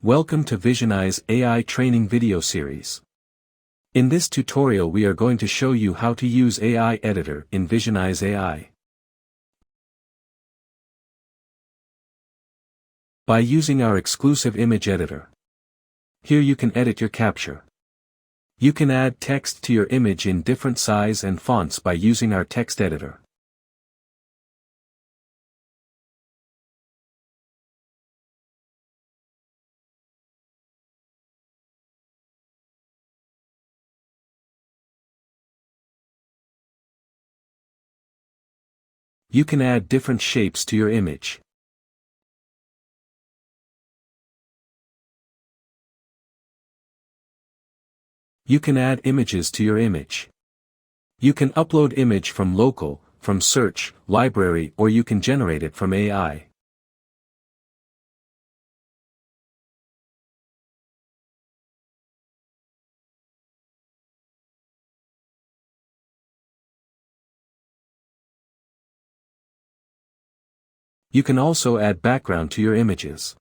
Welcome to Visionize AI training video series. In this tutorial we are going to show you how to use AI editor in Visionize AI. By using our exclusive image editor. Here you can edit your capture. You can add text to your image in different size and fonts by using our text editor. You can add different shapes to your image. You can add images to your image. You can upload image from local, from search, library, or you can generate it from AI. You can also add background to your images.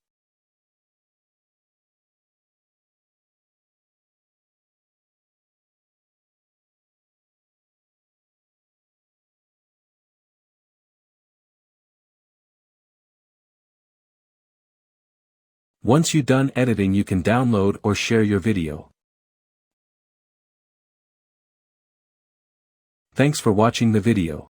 Once you're done editing, you can download or share your video. Thanks for watching the video.